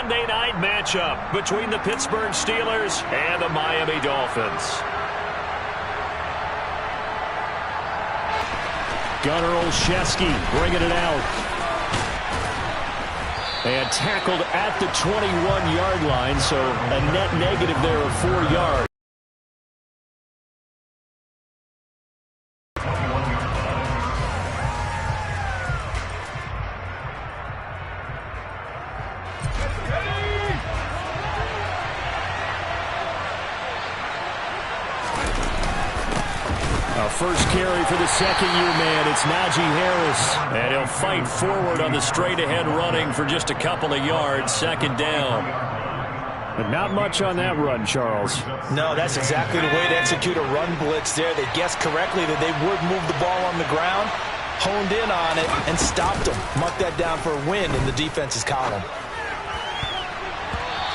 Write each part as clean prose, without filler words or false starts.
Sunday night matchup between the Pittsburgh Steelers and the Miami Dolphins. Gunnar Olszewski bringing it out. And tackled at the 21-yard line, so a net negative there of 4 yards. First carry for the second-year man. It's Najee Harris. And he'll fight forward on the straight-ahead running for just a couple of yards. Second down. But not much on that run, Charles. No, that's exactly the way to execute a run blitz there. They guessed correctly that they would move the ball on the ground, honed in on it, and stopped them. Mark that down for a win in the defense's column.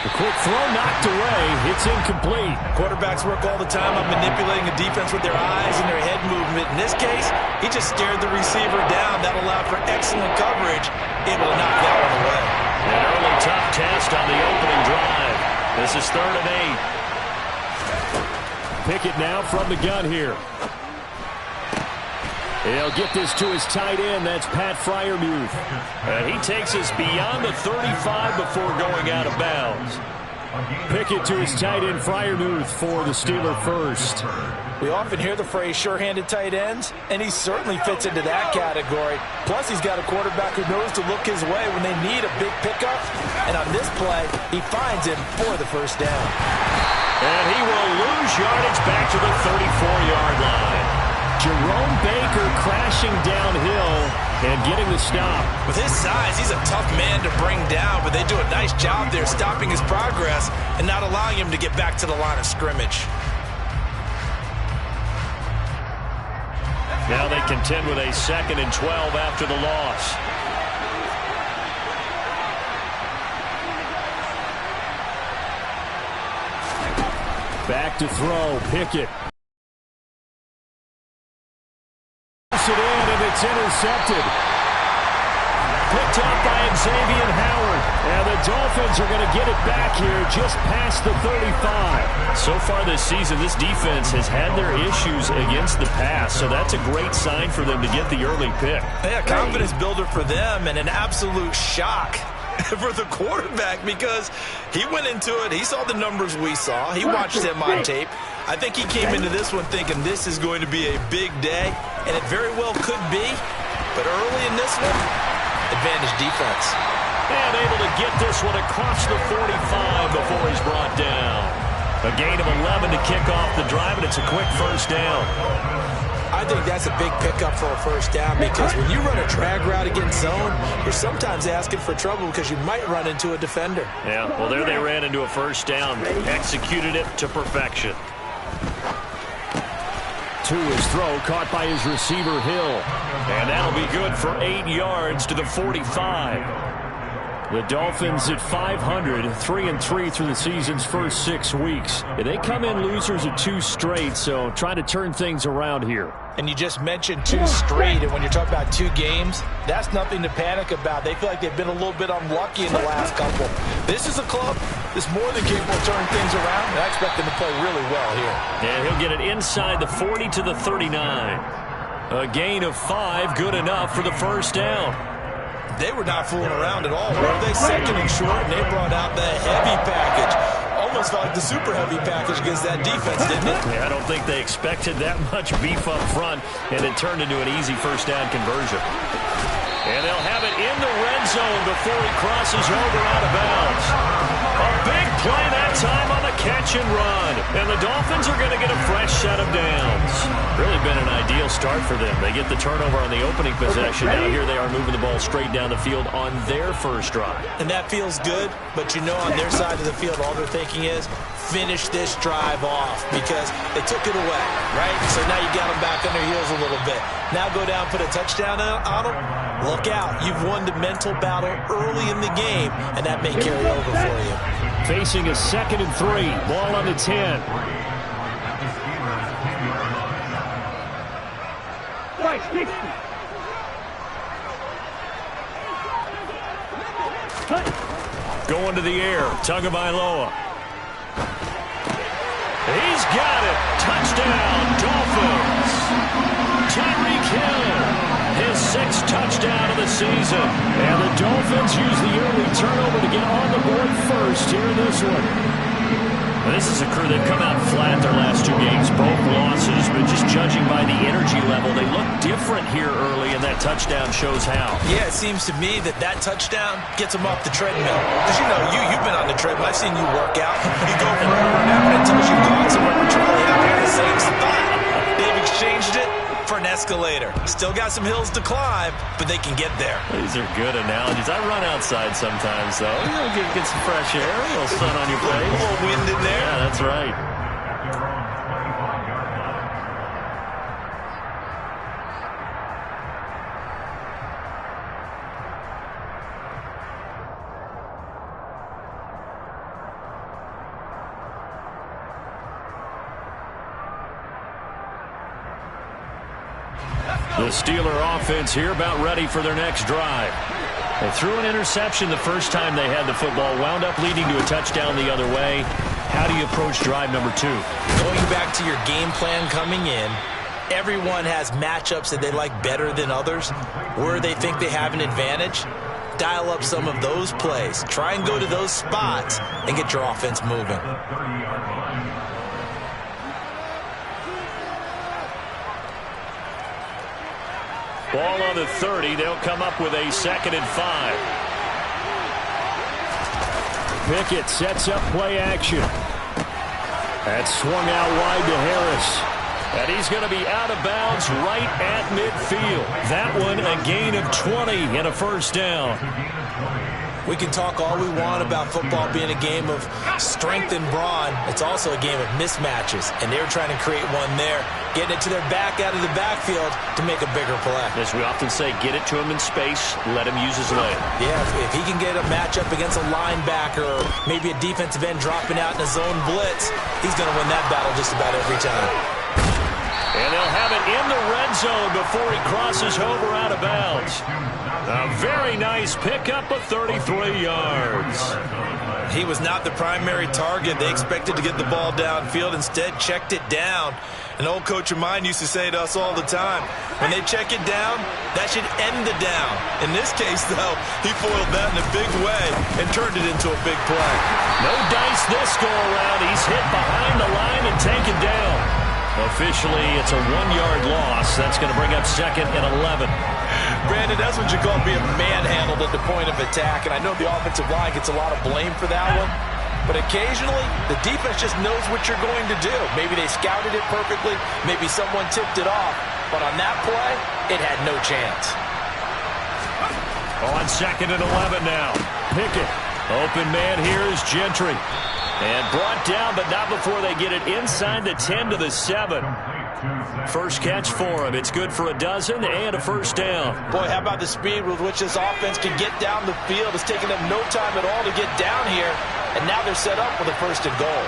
The quick throw knocked away. It's incomplete. Quarterbacks work all the time on manipulating a defense with their eyes and their head movement. In this case, he just stared the receiver down. That allowed for excellent coverage, able to knock that one away. An early tough test on the opening drive. This is 3rd and 8. Pickett now from the gun here. He'll get this to his tight end. That's Pat Freiermuth. And he takes us beyond the 35 before going out of bounds. Pickett to his tight end, Freiermuth, for the Steeler first. We often hear the phrase sure-handed tight ends, and he certainly fits into that category. Plus, he's got a quarterback who knows to look his way when they need a big pickup. And on this play, he finds him for the first down. And he will lose yardage back to the 34-yard line. Jerome Baker crashing downhill and getting the stop. With his size, he's a tough man to bring down, but they do a nice job there stopping his progress and not allowing him to get back to the line of scrimmage. Now they contend with a 2nd and 12 after the loss. Back to throw, Pickett. It in, and it's intercepted. Picked up by Xavier Howard. And the Dolphins are going to get it back here just past the 35. So far this season, this defense has had their issues against the pass, so that's a great sign for them to get the early pick. Yeah, confidence builder for them and an absolute shock for the quarterback because he went into it. He saw the numbers we saw. He watched them on tape. I think he came into this one thinking this is going to be a big day, and it very well could be. But early in this one, advantage defense. And able to get this one across the 45 before he's brought down. A gain of 11 to kick off the drive, and it's a quick first down. I think that's a big pickup for a first down because when you run a drag route against zone, you're sometimes asking for trouble because you might run into a defender. Yeah, well, there they ran into a first down. Executed it to perfection. To his throw, caught by his receiver, Hill. And that'll be good for 8 yards to the 45. The Dolphins at 500, 3-3 through the season's first 6 weeks. They come in losers of 2 straight, so trying to turn things around here. And you just mentioned 2 straight, and when you're talking about 2 games, that's nothing to panic about. They feel like they've been a little bit unlucky in the last couple. This is a club that's more than capable of turning things around, and I expect them to play really well here. And he'll get it inside the 40 to the 39. A gain of 5, good enough for the first down. They were not fooling around at all, were they? 2nd and short, and they brought out the heavy package. Almost felt like the super heavy package against that defense, didn't it? Yeah, I don't think they expected that much beef up front, and it turned into an easy first down conversion. And they'll have it in the red zone before he crosses over out of bounds. A big play that time on the catch and run. And the Dolphins are going to get a fresh set of downs. Really been an ideal start for them. They get the turnover on the opening possession. Now here they are moving the ball straight down the field on their first drive. And that feels good, but you know on their side of the field all they're thinking is finish this drive off because they took it away, right? So now you got them back on their heels a little bit. Now go down, put a touchdown on them. Look out. You've won the mental battle early in the game, and that may carry over for you. Facing a 2nd and 3. Ball on the 10. Going to the air. Tagovailoa. He's got it. Touchdown, Dolphins. Tyreek Hill, his 6th touchdown of the season. And the Dolphins use the early turnover to get on the board first here in this one. This is a crew that come out flat their last 2 games, both losses, but just judging by the energy level, they look different here early, and that touchdown shows how. Yeah, it seems to me that touchdown gets them off the treadmill. Because, you've been on the treadmill. I've seen you work out. You go forever and ever until you've gone somewhere patrolling out here in the same spot. They've exchanged it for an escalator. Still got some hills to climb, but they can get there. These are good analogies. I run outside sometimes, though. Get some fresh air, a little sun on your face. A little wind in there. Yeah, that's right. The Steeler offense here about ready for their next drive. They threw an interception the first time they had the football, wound up leading to a touchdown the other way. How do you approach drive number 2? Going back to your game plan coming in, everyone has matchups that they like better than others, where they think they have an advantage. Dial up some of those plays. Try and go to those spots and get your offense moving. Ball on the 30. They'll come up with a 2nd and 5. Pickett sets up play action. That's swung out wide to Harris. And he's going to be out of bounds right at midfield. That one a gain of 20 and a first down. We can talk all we want about football being a game of strength and brawn. It's also a game of mismatches, and they're trying to create one there, getting it to their back out of the backfield to make a bigger play. As we often say, get it to him in space, let him use his leg. Yeah, if he can get a matchup against a linebacker or maybe a defensive end dropping out in a zone blitz, he's going to win that battle just about every time. And they'll have it in the red zone before he crosses over out of bounds. A very nice pickup of 33 yards. He was not the primary target. They expected to get the ball downfield. Instead, checked it down. An old coach of mine used to say to us all the time, when they check it down, that should end the down. In this case, though, he foiled that in a big way and turned it into a big play. No dice this go around. He's hit behind the line and taken down. Officially, it's a 1-yard loss. That's going to bring up 2nd and 11. Brandon, that's what you call being manhandled at the point of attack, and I know the offensive line gets a lot of blame for that one, but occasionally the defense just knows what you're going to do. Maybe they scouted it perfectly, maybe someone tipped it off, but on that play, it had no chance. On 2nd and 11 now. Pickett. Open man here is Gentry. And brought down, but not before they get it inside the 10 to the 7. First catch for him. It's good for a dozen and a first down. Boy, how about the speed with which this offense can get down the field? It's taken them no time at all to get down here, and now they're set up with a 1st and goal.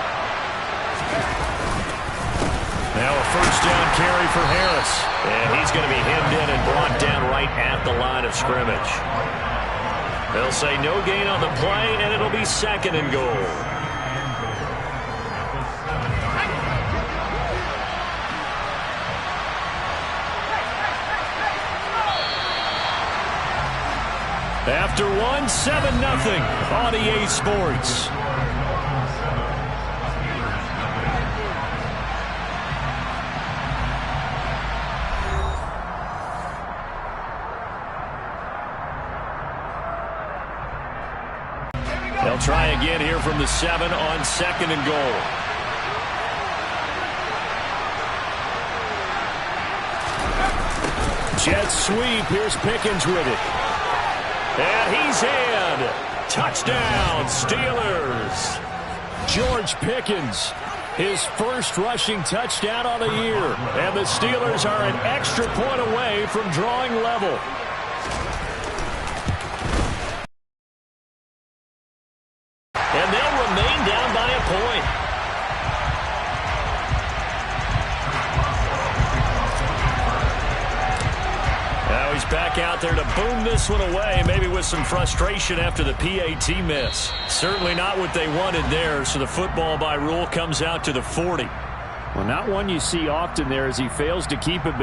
Now a first down carry for Harris. And he's going to be hemmed in and brought down right at the line of scrimmage. They'll say no gain on the play, and it'll be 2nd and goal. After one, 7-0 on EA Sports. They'll try again here from the 7 on 2nd and goal. Jet sweep. Here's Pickens with it. And he's in. Touchdown, Steelers. George Pickens, his first rushing touchdown on the year. And the Steelers are an extra point away from drawing level. And they'll remain down by a point. Now he's back back out there to boom this one away, maybe with some frustration after the PAT miss. Certainly not what they wanted there, so the football by rule comes out to the 40. Well, not one you see often there as he fails to keep it